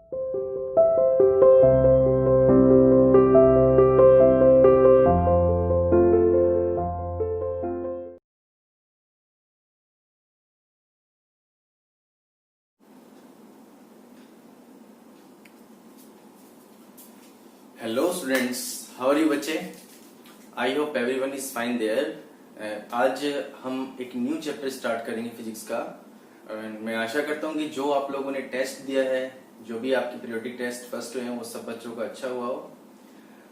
Hello students, how are you बच्चे? I hope everyone is fine there. आज हम एक न्यू चैप्टर स्टार्ट करेंगे फिजिक्स का। मैं आशा करता हूँ कि जो आप लोगों ने टेस्ट दिया है, जो भी आपके पीरियोडिक टेस्ट फर्स्ट हुए हैं, वो सब बच्चों का अच्छा हुआ हो।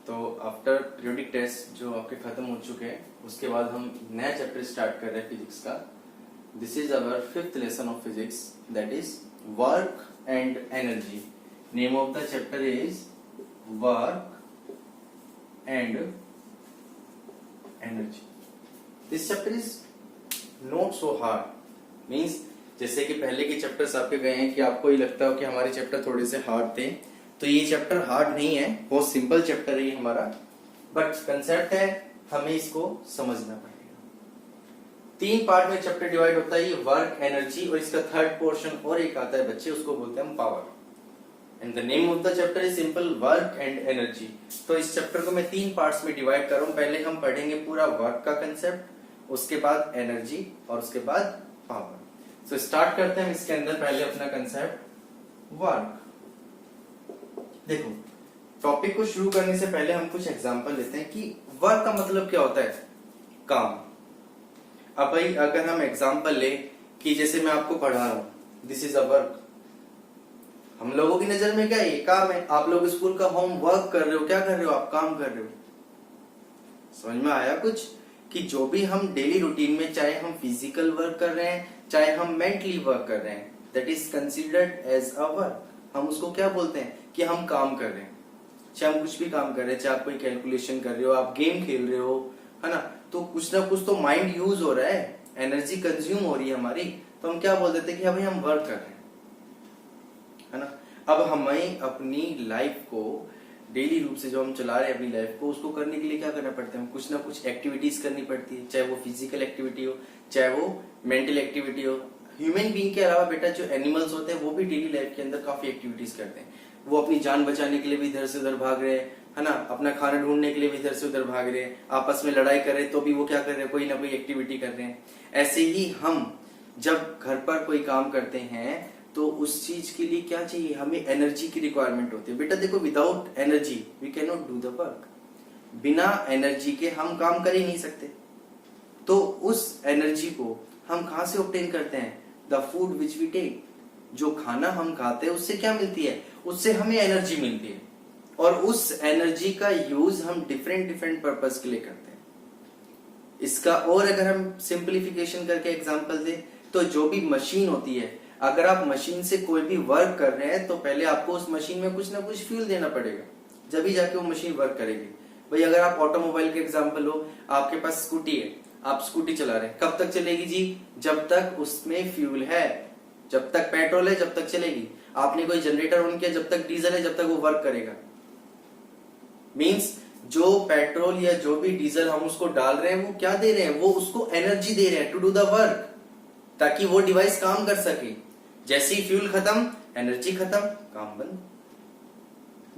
तो आफ्टर पीरियोडिक टेस्ट जो आपके खत्म हो चुके हैं, उसके बाद हम नया चैप्टर स्टार्ट कर रहे हैं फिजिक्स का। This is our 5th lesson of physics, that is work and energy. Name of the chapter is work and energy. This chapter is not so hard. Means जैसे कि पहले के चैप्टर्स आपके गए हैं कि आपको ये लगता हो कि हमारे चैप्टर थोड़े से हार्ड थे, तो ये चैप्टर हार्ड नहीं है, बहुत सिंपल चैप्टर है ये हमारा। बट कंसेप्ट है, हमें इसको समझना पड़ेगा। 3 पार्ट में चैप्टर डिवाइड होता है, ये वर्क, एनर्जी, और इसका थर्ड पोर्शन और एक आता है बच्चे, उसको बोलते हैं हम power. And the name of the chapter is simple, work and energy. तो इस चैप्टर को मैं 3 पार्ट्स में डिवाइड कर रहा हूँ। पहले हम पढ़ेंगे पूरा वर्क का कंसेप्ट, उसके बाद एनर्जी और उसके बाद पावर। सो स्टार्ट करते हैं इसके अंदर पहले अपना कंसेप्ट वर्क। देखो, टॉपिक को शुरू करने से पहले हम कुछ एग्जांपल लेते हैं कि वर्क का मतलब क्या होता है, काम। अब भाई अगर हम एग्जांपल ले कि जैसे मैं आपको पढ़ा रहा हूँ, दिस इज अ वर्क। हम लोगों की नजर में क्या है, ये काम है। आप लोग स्कूल का होमवर्क कर रहे हो, क्या कर रहे हो आप, काम कर रहे हो। समझ में आया कुछ? कि जो भी हम डेली रूटीन में, चाहे हम फिजिकल वर्क कर रहे हैं, चाहे हम मेंटली वर्क कर रहे हैं, that is considered as a work. हम उसको क्या बोलते हैं कि हम काम कर रहे हैं। चाहे हम कुछ भी काम कर रहे हैं, चाहे आप कोई कैलकुलेशन कर रहे हो, आप गेम खेल रहे हो, है ना, तो कुछ ना कुछ तो माइंड यूज हो रहा है, एनर्जी कंज्यूम हो रही है हमारी, तो हम क्या बोल देते हैं कि अभी हम वर्क कर रहे हैं, है ना। अब हमें अपनी लाइफ को, डेली रूप से जो हम चला रहे हैं अपनी लाइफ को, उसको करने के लिए क्या करना पड़ता है, कुछ ना कुछ एक्टिविटीज करनी पड़ती है, चाहे वो फिजिकल एक्टिविटी हो, चाहे वो मेंटल एक्टिविटी हो। ह्यूमन बीइंग के अलावा बेटा जो एनिमल्स होते हैं, वो भी डेली लाइफ के अंदर काफी एक्टिविटीज करते हैं। वो अपनी जान बचाने के लिए भी इधर से उधर भाग रहे हैं, है ना, अपना खाना ढूंढने के लिए भी इधर से उधर भाग रहे हैं, आपस में लड़ाई कर रहे हैं तो भी वो क्या कर रहे हैं, कोई ना कोई एक्टिविटी कर रहे हैं। ऐसे ही हम जब घर पर कोई काम करते हैं तो उस चीज के लिए क्या चाहिए, हमें एनर्जी की रिक्वायरमेंट होती है। बेटा देखो, without energy we can not do the work. बिना एनर्जी के हम काम कर ही नहीं सकते। तो उस एनर्जी को हम कहां से ऑब्टेन करते हैं, the food which we take. जो खाना हम खाते हैं उससे क्या मिलती है, उससे हमें एनर्जी मिलती है, और उस एनर्जी का यूज हम डिफरेंट डिफरेंट पर्पज के लिए करते हैं। इसका और अगर हम सिंप्लीफिकेशन करके एग्जांपल दें, तो जो भी मशीन होती है, अगर आप मशीन से कोई भी वर्क कर रहे हैं तो पहले आपको उस मशीन में कुछ ना कुछ फ्यूल देना पड़ेगा, जब ही जाके वो मशीन वर्क करेगी। भाई अगर आप ऑटोमोबाइल के एग्जांपल हो, आपके पास स्कूटी है, आप स्कूटी चला रहे हैं, कब तक चलेगी जी, जब तक उसमें फ्यूल है, जब तक पेट्रोल है जब तक चलेगी। आपने कोई जनरेटर ऑन किया, जब तक डीजल है जब तक वो वर्क करेगा। मीन्स जो पेट्रोल या जो भी डीजल हम उसको डाल रहे हैं, वो क्या दे रहे हैं, वो उसको एनर्जी दे रहे हैं टू डू द वर्क, ताकि वो डिवाइस काम कर सके। जैसे ही फ्यूल खत्म, एनर्जी खत्म, काम बंद।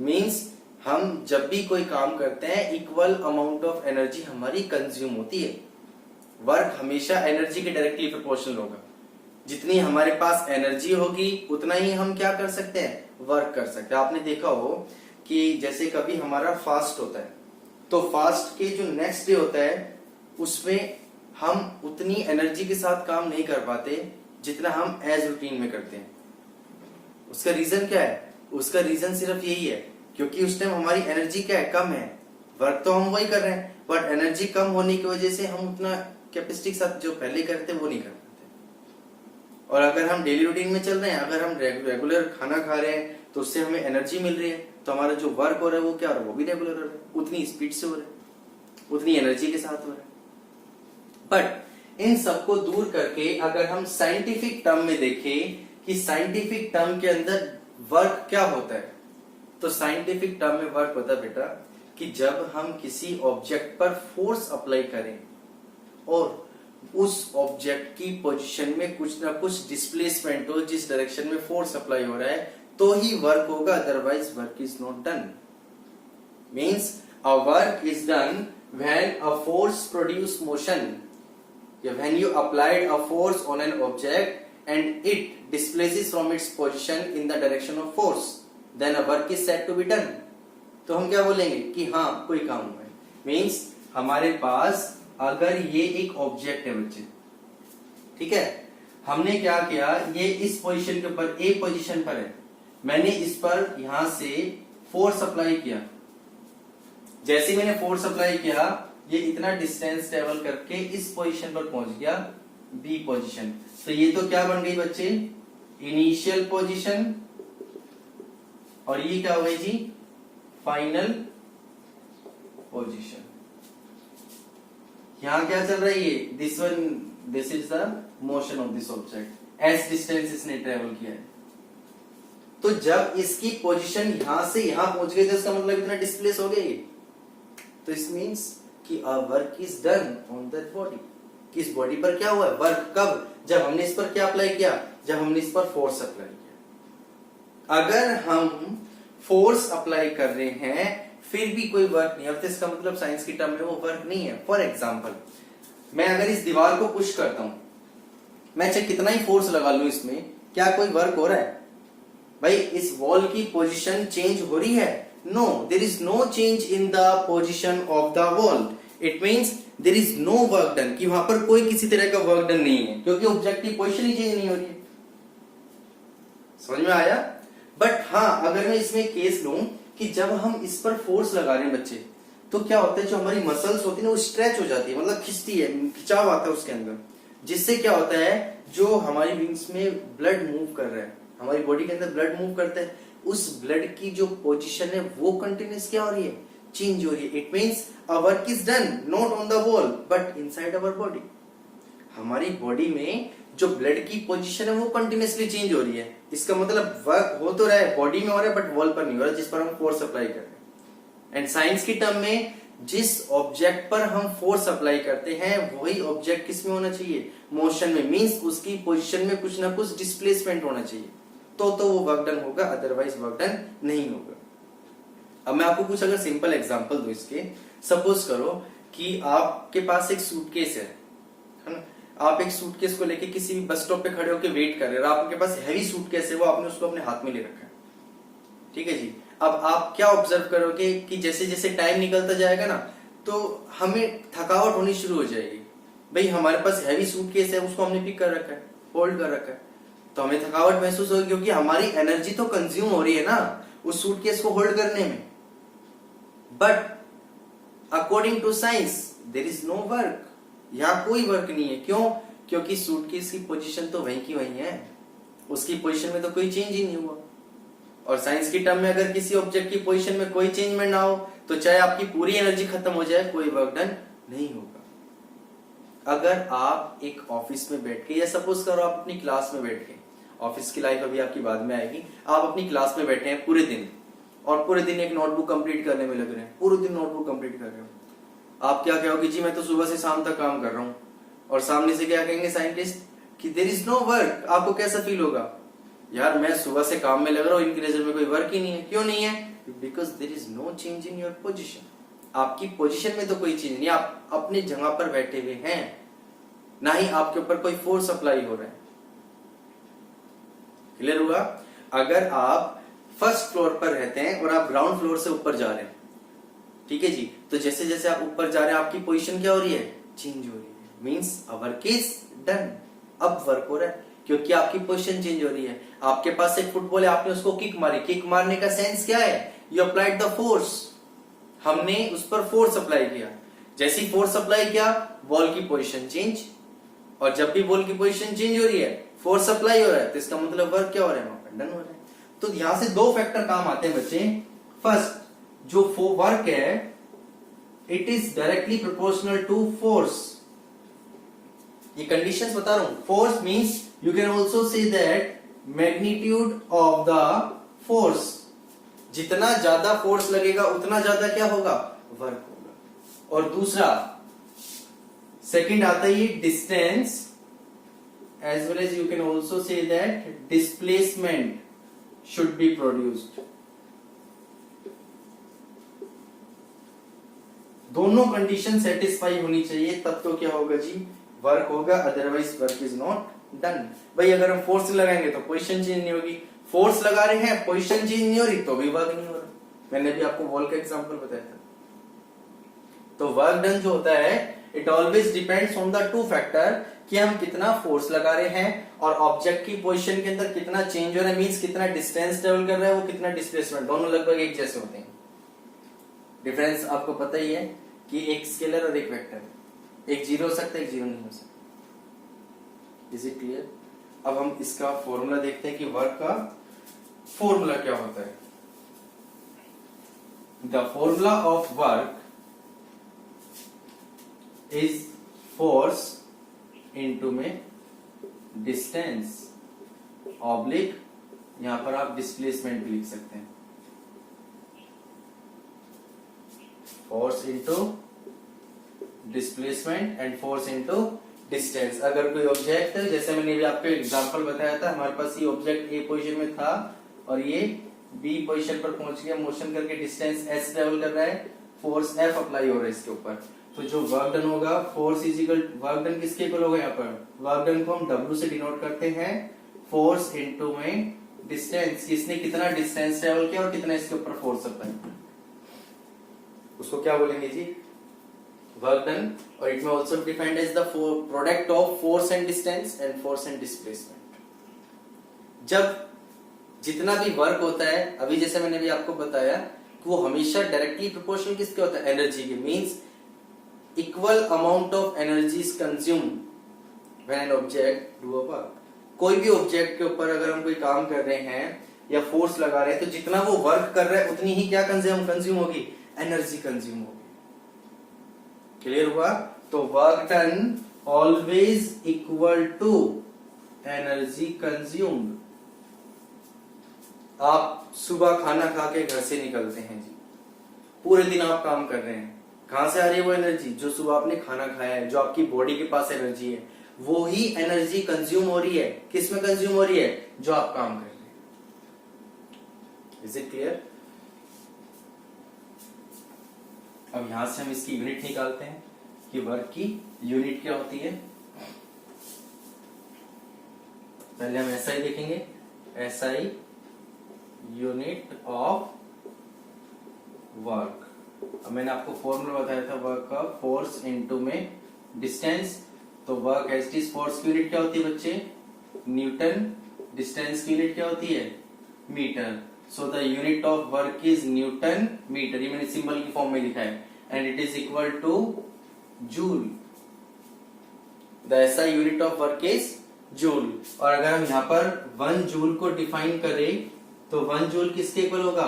मींस हम जब भी कोई काम करते हैं, इक्वल अमाउंट ऑफ एनर्जी हमारी कंज्यूम होती है। वर्क हमेशा एनर्जी के डायरेक्टली प्रोपोर्शनल होगा। जितनी हमारे पास एनर्जी होगी उतना ही हम क्या कर सकते हैं, वर्क कर सकते हैं। आपने देखा हो कि जैसे कभी हमारा फास्ट होता है, तो फास्ट के जो नेक्स्ट डे होता है, उसमें हम उतनी एनर्जी के साथ काम नहीं कर पाते जितना हम एज रूटीन में करते हैं। उसका रीजन क्या है, उसका रीजन सिर्फ यही है क्योंकि उस टाइम हमारी एनर्जी क्या है, कम है। वर्क तो हम वही कर रहे हैं, बट एनर्जी कम होने की वजह से हम उतना कैपेसिटी के साथ जो पहले करते वो नहीं कर पाते। और अगर हम डेली रूटीन में चल रहे हैं, अगर हम रेगुलर खाना खा रहे हैं, तो उससे हमें एनर्जी मिल रही है, तो हमारा जो वर्क हो रहा है वो क्या हो रहा है, वो भी रेगुलर हो रहा है, उतनी स्पीड से हो रहा है, उतनी एनर्जी के साथ हो रहा है। बट इन सबको दूर करके अगर हम साइंटिफिक टर्म में देखें कि साइंटिफिक टर्म के अंदर वर्क क्या होता है, तो साइंटिफिक टर्म में वर्क होता है बेटा कि जब हम किसी ऑब्जेक्ट पर फोर्स अप्लाई करें और उस ऑब्जेक्ट की पोजीशन में कुछ ना कुछ डिस्प्लेसमेंट हो, जिस डायरेक्शन में फोर्स अप्लाई हो रहा है, तो ही वर्क होगा, otherwise work is not done. Means a work is done when a force produce motion, when you applied a force on an object and it displaces from its position in the direction of force, then a work is said to be done। तो हम क्या बोलेंगे कि हाँ कोई काम हुआ है। मीन्स हमारे पास अगर ये एक ऑब्जेक्ट है बच्चे, ठीक है, हमने क्या किया, ये इस पोजीशन के ऊपर ए पोजीशन पर है, मैंने इस पर यहां से फोर्स अप्लाई किया। जैसे मैंने फोर्स अप्लाई किया, ये इतना डिस्टेंस ट्रेवल करके इस पोजीशन पर पहुंच गया, बी पोजीशन। तो ये तो क्या बन गई बच्चे, इनिशियल पोजीशन, और ये क्या हो गई जी, फाइनल पोजीशन। यहां क्या चल रही है, this is the motion of this object, S distance इसने ट्रेवल किया है। तो जब इसकी पोजीशन यहां से यहां पहुंच गई, तो इसका मतलब इतना डिस्प्लेस हो गई। तो इस मीन्स कि a work is done on that body. किस बॉडी पर क्या हुआ है वर्क, कब, जब हमने इस पर क्या अप्लाई किया, जब हमने इस पर फोर्स अप्लाई किया। अगर हम फोर्स अप्लाई कर रहे हैं फिर भी कोई वर्क नहीं है, तो इसका मतलब साइंस की टर्म में वो वर्क नहीं है। फॉर एग्जाम्पल, मैं अगर इस दीवार को पुश करता हूं, मैं चाहे कितना ही फोर्स लगा लूं इसमें, क्या कोई वर्क हो रहा है भाई? इस वॉल की पोजीशन चेंज हो रही है? No, there is no change in the position of the wall. It means there is no work done, कि वहां पर कोई किसी तरह का वर्क डन नहीं है, क्योंकि ऑब्जेक्ट की पोजीशन ही चेंज नहीं हो रही है। समझ में आया? बट हाँ, अगर मैं इसमें केस लूं कि जब हम इस पर फोर्स लगा रहे हैं बच्चे, तो क्या होता है, जो हमारी मसल्स होती है ना वो स्ट्रेच हो जाती है, मतलब खिंचती है, खिंचाव आता है उसके अंदर, जिससे क्या होता है, जो हमारी विंग्स में ब्लड मूव कर रहा है, हमारी बॉडी के अंदर ब्लड मूव करता है, उस ब्लड की जो पोजीशन है वो कंटिन्यूस क्या हो रही है, चेंज हो रही है। It means a work is done not on the wall but inside our body. हमारी बॉडी में जो ब्लड की पोजीशन है वो कंटिन्यूसली चेंज हो रही है। इसका मतलब वर्क हो तो रहा है, बॉडी में हो रहा है, बट वॉल पर नहीं हो रहा, जिस पर हम फोर्स अप्लाई कर रहे हैं। एंड साइंस की टर्म में जिस ऑब्जेक्ट पर हम फोर्स अप्लाई करते हैं वही ऑब्जेक्ट किस में होना चाहिए, मोशन में। मींस उसकी पोजीशन में कुछ ना कुछ डिस्प्लेसमेंट होना चाहिए, तो वो वर्क डन होगा, अदरवाइज वर्क डन नहीं होगा। अब मैं आपको कुछ अगर सिंपल एग्जांपल दूं इसके, सपोज करो कि आपके पास एक सूटकेस है ना, आप एक सूटकेस को लेके किसी भी बस स्टॉप पे खड़े होकर वेट कर रहे हैं, आपके पास हैवी सूटकेस है, वो आपने उसको अपने हाथ में ले रखा है, ठीक है जी। अब आप क्या ऑब्जर्व करोगे कि जैसे जैसे टाइम निकलता जाएगा ना, तो हमें थकावट होनी शुरू हो जाएगी। भाई हमारे पास हैवी सूटकेस है, उसको हमने पिक कर रखा है, होल्ड कर रखा है, तो हमें थकावट महसूस होगी, क्योंकि हमारी एनर्जी तो कंज्यूम हो रही है ना उस सूटकेस को होल्ड करने में। But according to science there is no work, यहां कोई वर्क नहीं है। क्यों? क्योंकि सूटकेस की पोजीशन तो वहीं की वहीं है, उसकी पोजीशन में तो कोई चेंज ही नहीं हुआ। और साइंस की टर्म में अगर किसी ऑब्जेक्ट की पोजीशन में कोई चेंजमेंट ना हो, तो चाहे आपकी पूरी एनर्जी खत्म हो जाए, कोई वर्क डन नहीं होगा। अगर आप एक ऑफिस में बैठ के, या सपोज करो आप अपनी क्लास में बैठ के, ऑफिस की लाइफ अभी आपकी बाद में आएगी, आप अपनी क्लास में बैठे हैं पूरे दिन, और पूरे दिन एक नोटबुक कंप्लीट करने में लग रहे हैं, पूरे दिन नोटबुक कंप्लीट कर रहे हो। आप क्या कहोगे, जी मैं तो सुबह से शाम तक काम कर रहा हूं, और सामने से क्या कहेंगे साइंटिस्ट कि देयर इज नो वर्क। आपको कैसा फील होगा, यार मैं सुबह से काम में लग रहा हूं, इनकी नजर में कोई वर्क ही नहीं है। क्यों नहीं है? Because there is no change in your position. आपकी पोजीशन में तो कोई चेंज नहीं, आप अपनी जगह पर बैठे हुए हैं, ना ही आपके ऊपर कोई फोर्स अप्लाई हो रहा है। क्लियर हुआ? अगर आप फर्स्ट फ्लोर पर रहते हैं और आप ग्राउंड फ्लोर से ऊपर जा रहे हैं, ठीक है जी, तो जैसे जैसे आप ऊपर जा रहे हैं आपकी पोजीशन क्या हो रही है, चेंज हो रही है। मींस वर्क इज डन, अब वर्क हो रहा है, क्योंकि आपकी पोजीशन चेंज हो रही है। आपके पास एक फुटबॉल है, आपने उसको किक मारी, किक मारने का सेंस क्या है, यू अप्लाइड द फोर्स, हमने उस पर फोर्स अप्लाई किया। जैसे ही फोर्स अप्लाई किया, बॉल की पोजीशन चेंज, और जब भी बॉल की पोजीशन चेंज हो रही है, फोर्स अप्लाई हो रहा है, तो इसका मतलब वर्क क्या हो रहा है, वहां पर डन हो रहा है। तो यहां से दो फैक्टर काम आते हैं बच्चे। फर्स्ट, जो वर्क है it is directly proportional to force. ये कंडीशंस बता रहा हूं। Force means you can also say that magnitude of the force, जितना ज्यादा फोर्स लगेगा उतना ज्यादा क्या होगा, वर्क होगा। और दूसरा सेकंड आता है distance, as well as you can also say that displacement. Should be produced. दोनों कंडीशन सेटिस्फाई होनी चाहिए, तब तो क्या होगा जी, वर्क होगा, otherwise work is not done. भाई अगर हम फोर्स लगाएंगे तो पोजीशन चेंज नहीं होगी, फोर्स लगा रहे हैं पोजीशन चेंज नहीं हो रही तो भी वर्क नहीं हो रहा। मैंने भी आपको वॉल का एग्जांपल बताया था। तो वर्क डन जो होता है it always depends on the two factor, कि हम कितना फोर्स लगा रहे हैं और ऑब्जेक्ट की पोजीशन के अंदर कितना चेंज हो रहा है, मींस कितना डिस्टेंस ट्रेवल कर रहा है वो, कितना डिस्प्लेसमेंट, दोनों लगभग एक जैसे होते हैं। डिफरेंस आपको पता ही है कि एक स्केलर और एक वेक्टर, एक जीरो हो सकता है एक जीरो नहीं हो सकता। Is it clear? अब हम इसका फॉर्मूला देखते हैं कि वर्क का फॉर्मूला क्या होता है। The formula of work is force into में डिस्टेंस ऑब्लिक, यहां पर आप डिस्प्लेसमेंट भी लिख सकते हैं, force into displacement and force into distance. अगर कोई ऑब्जेक्ट, जैसे मैंने भी आपको एग्जांपल बताया था, हमारे पास ये ऑब्जेक्ट ए पोजीशन में था और ये बी पोजीशन पर पहुंच गया, मोशन करके डिस्टेंस एस ट्रेवल कर रहा है, फोर्स एफ अप्लाई हो रहा है इसके ऊपर, तो जो वर्क डन होगा, force is equal, work done किसके इक्वल होगा, यहाँ पर वर्क डन को हम W से डिनोट करते हैं, फोर्स इनटू में डिस्टेंस, इसने कितना डिस्टेंस ट्रेवल किया और कितना इसके ऊपर फोर्स अप्लाई, उसको क्या बोलेंगे जी, वर्क डन। और it may also defined as the product of force and distance and force and displacement. जब जितना भी वर्क होता है, अभी जैसे मैंने भी आपको बताया कि वो हमेशा डायरेक्टली प्रोपोर्शनल किसके होता है, एनर्जी के, means equal amount of energy is consumed when an object do a work. कोई भी ऑब्जेक्ट के ऊपर अगर हम कोई काम कर रहे हैं या फोर्स लगा रहे हैं, तो जितना वो वर्क कर रहा है उतनी ही क्या कंज्यूम होगी, एनर्जी कंज्यूम होगी। क्लियर हुआ? तो work done always equal to energy consumed. आप सुबह खाना खा के घर से निकलते हैं जी, पूरे दिन आप काम कर रहे हैं, कहां से आ रही है वो एनर्जी, जो सुबह आपने खाना खाया है, जो आपकी बॉडी के पास एनर्जी है, वो ही एनर्जी कंज्यूम हो रही है, किस में कंज्यूम हो रही है, जो आप काम कर रहे हैं। Is it clear? अब यहां से हम इसकी यूनिट निकालते हैं कि वर्क की यूनिट क्या होती है। पहले हम एसआई देखेंगे, एसआई यूनिट ऑफ वर्क। अब मैंने आपको फॉर्मूला बताया था वर्क का, फोर्स इनटू में डिस्टेंस, तो work as it is, force की यूनिट क्या होती है बच्चे, न्यूटन, डिस्टेंस की यूनिट क्या होती है, metre. So the unit of work is newton metre, ये मैंने सिंबल की फॉर्म में लिखा है, and it is equal to joule. The SI unit of work is joule. और अगर हम यहाँ पर 1 जूल को डिफाइन करें तो 1 जूल किसके इक्वल होगा,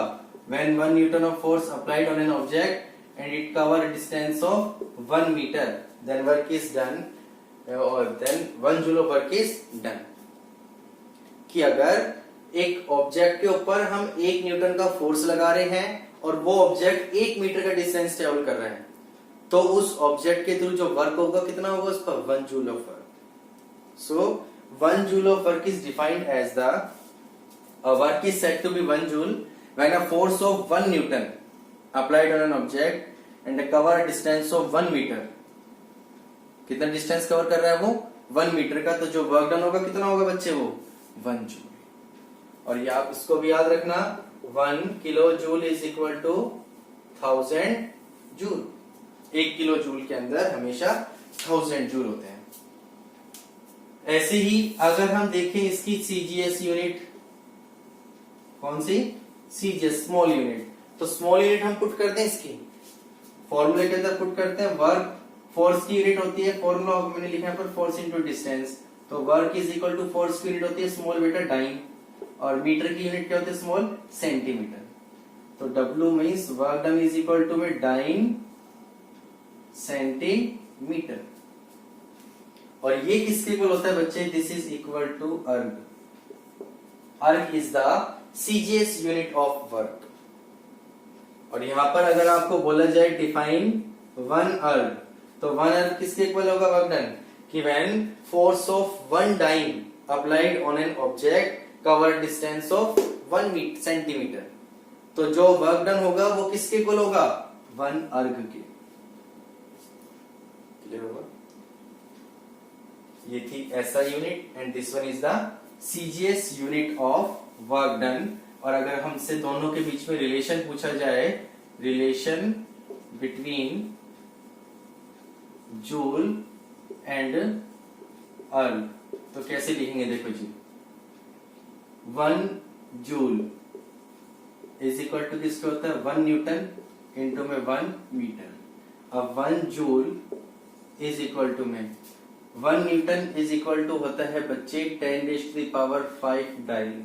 when 1 Newton of force applied on an object and it cover a distance of 1 meter, then work is done, or then 1 joule of work is done। कि अगर एक ऑब्जेक्ट के ऊपर हम 1 न्यूटन का फोर्स लगा रहे हैं और वो ऑब्जेक्ट 1 मीटर का डिस्टेंस ट्रेवल कर रहा है, तो उस ऑब्जेक्ट के थ्रू जो वर्क होगा कितना होगा उस पर, 1 joule of work. So 1 joule of work is defined as the work is said to be 1 joule when a force of 1 Newton applied on an object and a cover distance of 1 meter। कितना distance cover कर रहा है वो, 1 metre का, तो जो work done होगा कितना होगा बच्चे, वो 1 जूल। और ये आप इसको भी याद रखना, 1 kilo joule is equal to 1000 joule. 1 kilo joule के अंदर हमेशा 1000 जूल होते हैं। ऐसे ही अगर हम देखें इसकी सीजीएस यूनिट, कौन सी, सीजीएस, स्मॉल यूनिट, तो स्मॉल यूनिट हम पुट करते हैं इसकी फॉर्मूले के अंदर, पुट करते हैं वर्क, फोर्स की यूनिट होती है, फॉर्मूला मैंने लिखा है पर फोर्स इनटू डिस्टेंस, तो work is equal to force की यूनिट होती है स्मॉल बेटा डाइन, और मीटर की यूनिट क्या होती है स्मॉल सेंटीमीटर। तो W means work done is equal to में डाइन सेंटीमीटर। और ये किसके इक्वल होता है बच्चे, दिस इज इक्वल टू अर्ग। अर्ग is the CGS unit of work. और यहां पर अगर आपको बोला जाए डिफाइन 1 अर्ग, तो 1 अर्ग किसके इक्वल होगा वर्क डन, कि when force of 1 dyne applied on an object cover distance of 1 centimetre. तो जो वर्क डन होगा वो किसके इक्वल होगा? 1 अर्ग के। क्लियर होगा? ये थी ऐसा unit and this one is the CGS unit of work done. और अगर हमसे दोनों के बीच में रिलेशन पूछा जाए, रिलेशन बिटवीन जूल एंड अर्ग, तो कैसे लिखेंगे? देखो जी, 1 जूल इज इक्वल टू किसके होता है? 1 न्यूटन इंटू में 1 मीटर। अब 1 जूल इज इक्वल टू में 1 न्यूटन इज इक्वल टू होता है बच्चे 10⁵ डाइन।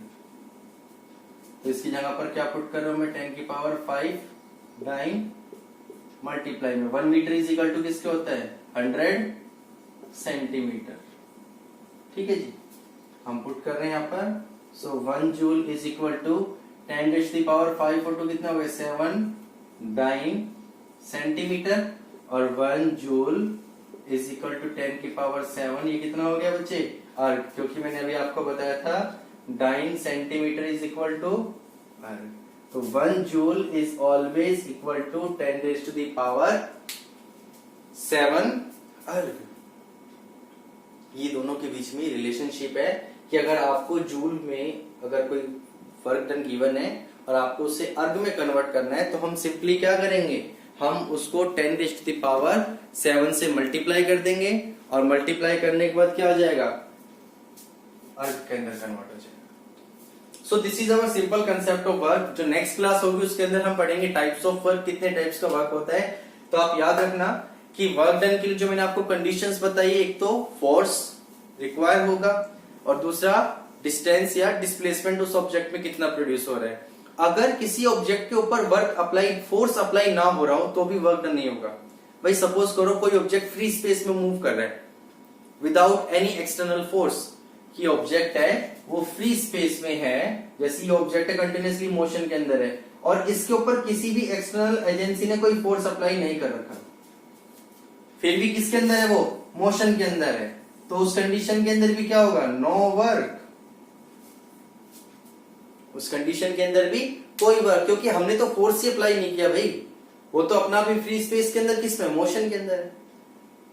तो इसकी जगह पर क्या पुट कर रहा हूं मैं? 10⁵ डाइन मल्टीप्लाई में 1 मीटर इज इक्वल टू किसके होता है? 100 सेंटीमीटर। ठीक है जी, हम पुट कर रहे हैं यहां पर। So 1 joule is equal to 10⁵ to कितना हो गया? 7 डाइन सेंटीमीटर। और 1 जूल इज इक्वल टू 10⁻7, ये कितना हो गया बच्चे? अर्ग, क्योंकि मैंने अभी आपको बताया था dyne centimetre is equal to erg. तो 1 joule is always equal to 10⁻7 erg. ये दोनों के बीच में रिलेशनशिप है कि अगर आपको जूल में अगर कोई वर्क डन गिवन है और आपको उसे अर्ग में कन्वर्ट करना है, तो हम सिंपली क्या करेंगे? हम उसको 10⁻7 से मल्टीप्लाई कर देंगे और मल्टीप्लाई करने के बाद क्या हो जाएगा? अर्ग के अंदर कन्वर्ट हो जाएगा। So this is our simple concept of work. जो नेक्स्ट क्लास होगी उसके अंदर हम पढ़ेंगे टाइप्स ऑफ वर्क, कितने टाइप्स का वर्क होता है। तो आप याद रखना कि वर्क डन के लिए जो मैंने आपको कंडीशंस बताई, एक तो फोर्स रिक्वायर होगा और दूसरा डिस्टेंस या डिस्प्लेसमेंट उस ऑब्जेक्ट में कितना प्रोड्यूस हो रहा है। अगर किसी ऑब्जेक्ट के ऊपर वर्क अप्लाई, फोर्स अप्लाई ना हो रहा हो तो भी वर्क डन नहीं होगा। भाई सपोज करो कोई ऑब्जेक्ट फ्री स्पेस में मूव कर रहा है विदाउट एनी एक्सटर्नल फोर्स, कि ऑब्जेक्ट है वो फ्री स्पेस में है, जैसे ये ऑब्जेक्ट है कंटिन्यूअसली मोशन के अंदर है और इसके ऊपर किसी भी एक्सटर्नल एजेंसी ने कोई फोर्स अप्लाई नहीं कर रखा, फिर भी किसके अंदर है? वो मोशन के अंदर है। तो उस कंडीशन के अंदर भी क्या होगा? No work. उस कंडीशन के अंदर भी कोई वर्क, क्योंकि हमने तो फोर्स ही अप्लाई नहीं किया भाई, वो तो अपना भी फ्री स्पेस के अंदर, किसमें? मोशन के अंदर है।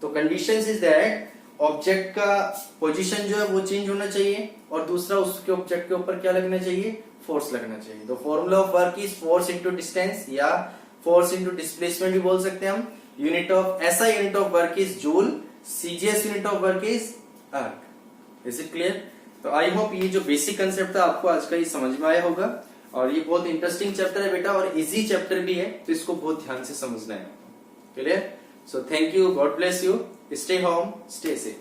तो कंडीशंस इज दैट ऑब्जेक्ट का पोजीशन जो है वो चेंज होना चाहिए और दूसरा उसके ऑब्जेक्ट के ऊपर क्या लगना चाहिए? फोर्स लगना चाहिए। तो formula of work is force into distance या फोर्स इनटू डिस्प्लेसमेंट भी बोल सकते हैं हम। यूनिट ऑफ ऐसा unit of work is joule, CGS unit of work is erg. Is it clear? तो आई होप ये जो बेसिक कंसेप्ट था आपको आज का ये समझ में आया होगा। और ये बहुत इंटरेस्टिंग चैप्टर है बेटा और इजी चैप्टर भी है, तो इसको बहुत ध्यान से समझना है। Clear? So thank you, God bless you, stay home, stay safe.